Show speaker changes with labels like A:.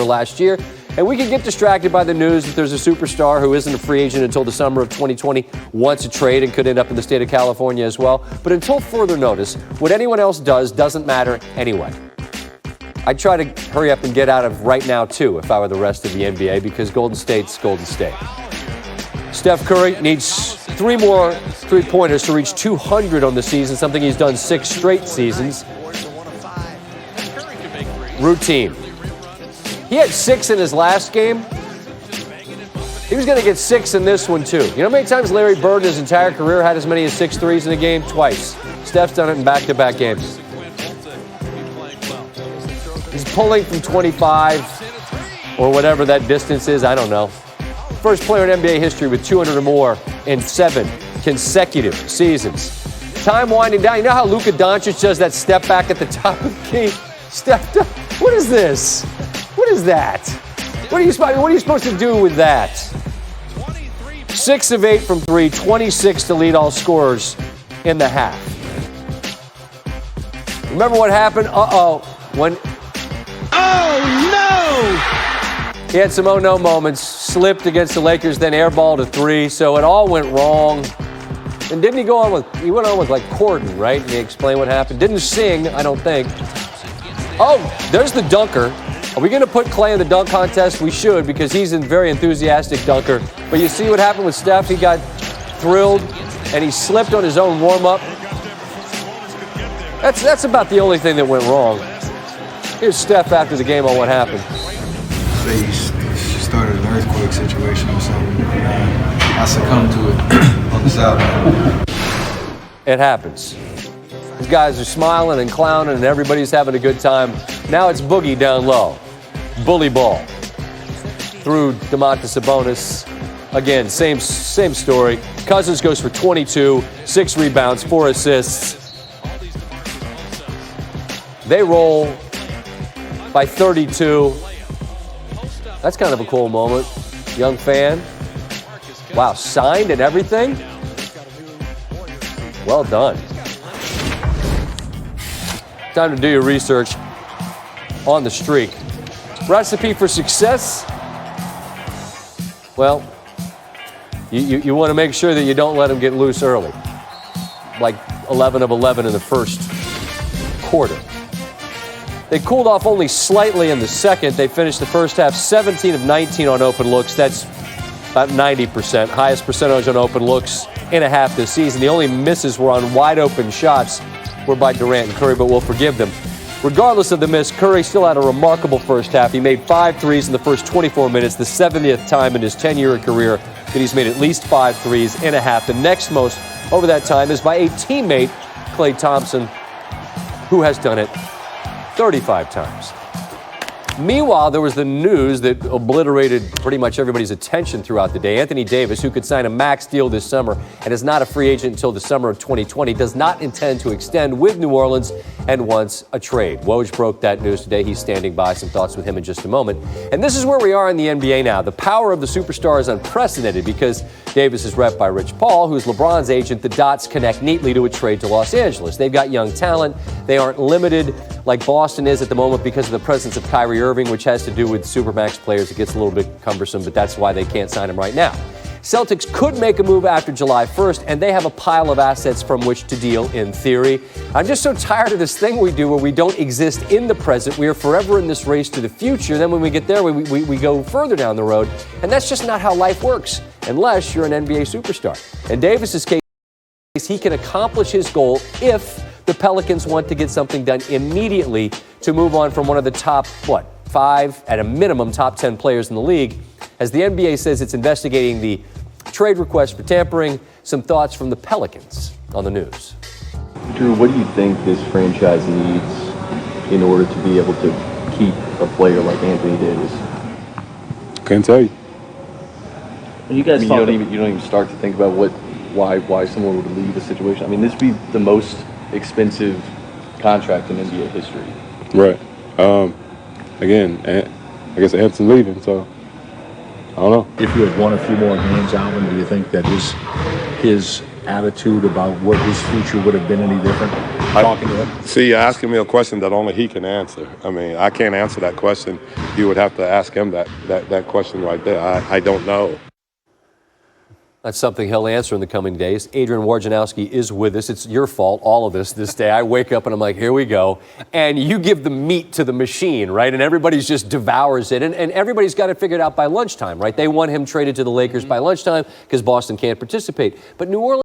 A: last year. And we can get distracted by the news that there's a superstar who isn't a free agent until the summer of 2020, wants a trade and could end up in the state of California as well. But until further notice, what anyone else does doesn't matter anyway. I'd try to hurry up and get out of right now, too, if I were the rest of the NBA, because Golden State's Golden State. Steph Curry needs 3 more three-pointers to reach 200 on the season, something he's done 6 straight seasons. Routine. He had 6 in his last game. He was going to get 6 in this one, too. You know how many times Larry Bird in his entire career had as many as 6 threes in a game? Twice. Steph's done it in back-to-back games. He's pulling from 25 or whatever that distance is. I don't know. First player in NBA history with 200 or more in 7 consecutive seasons. Time winding down. You know how Luka Doncic does that step back at the top of the key? What is this? What is that? What are you supposed to do with that? 6 of 8 from 3, 26 to lead all scorers in the half. Remember what happened? When...
B: Oh, no!
A: He had some oh-no moments, slipped against the Lakers, then airballed a 3, so it all went wrong. And didn't he went on with like Corden, right? And he explained what happened. Didn't sing, I don't think. Oh, there's the dunker. Are we going to put Clay in the dunk contest? We should, because he's a very enthusiastic dunker. But you see what happened with Steph? He got thrilled, and he slipped on his own warm-up. That's about the only thing that went wrong. Here's Steph after the game on what happened.
C: He started an earthquake situation or something. I succumbed to it on the sideline.
A: It happens. These guys are smiling and clowning, and everybody's having a good time. Now it's Boogie down low. Bully ball. Through Domantas Sabonis. Again, same story. Cousins goes for 22, 6 rebounds, 4 assists. They roll by 32. That's kind of a cool moment. Young fan. Wow, signed and everything? Well done. Time to do your research on the streak. Recipe for success? Well, you want to make sure that you don't let them get loose early. Like 11 of 11 in the first quarter. They cooled off only slightly in the second. They finished the first half 17 of 19 on open looks. That's about 90%. Highest percentage on open looks in a half this season. The only misses were on wide open shots were by Durant and Curry, but we'll forgive them. Regardless of the miss, Curry still had a remarkable first half. He made 5 threes in the first 24 minutes, the 70th time in his 10-year career that he's made at least 5 threes in a half. The next most over that time is by a teammate, Klay Thompson, who has done it 35 times. Meanwhile, there was the news that obliterated pretty much everybody's attention throughout the day. Anthony Davis, who could sign a max deal this summer and is not a free agent until the summer of 2020, does not intend to extend with New Orleans and wants a trade. Woj broke that news today. He's standing by. Some thoughts with him in just a moment. And this is where we are in the NBA now. The power of the superstar is unprecedented because Davis is repped by Rich Paul, who's LeBron's agent. The dots connect neatly to a trade to Los Angeles. They've got young talent. They aren't limited like Boston is at the moment because of the presence of Kyrie Irving, which has to do with Supermax players. It gets a little bit cumbersome, but that's why they can't sign him right now. Celtics could make a move after July 1st, and they have a pile of assets from which to deal in theory. I'm just so tired of this thing we do where we don't exist in the present. We are forever in this race to the future. Then when we get there, we go further down the road. And that's just not how life works, unless you're an NBA superstar. In Davis's case, he can accomplish his goal if the Pelicans want to get something done immediately to move on from one of the top, 5, at a minimum, top 10 players in the league. As the NBA says it's investigating the trade request for tampering. Some thoughts from the Pelicans on the news.
D: Drew, what do you think this franchise needs in order to be able to keep a player like Anthony Davis?
E: Can't tell you.
D: When you guys you don't even start to think about why someone would leave a situation. I mean, this would be the most expensive contract in NBA history.
E: Right. Again, I guess Anthony's leaving, so I don't know.
F: If you had won a few more games, Alvin, do you think that his attitude about what his future would have been any different? talking to him?
E: See, you're asking me a question that only he can answer. I mean, I can't answer that question. You would have to ask him that question right there. I don't know.
A: That's something he'll answer in the coming days. Adrian Wojnarowski is with us. It's your fault, all of this day. I wake up and I'm like, here we go. And you give the meat to the machine, right? And everybody's just devours it. And everybody's got it figured out by lunchtime, right? They want him traded to the Lakers by lunchtime because Boston can't participate. But New Orleans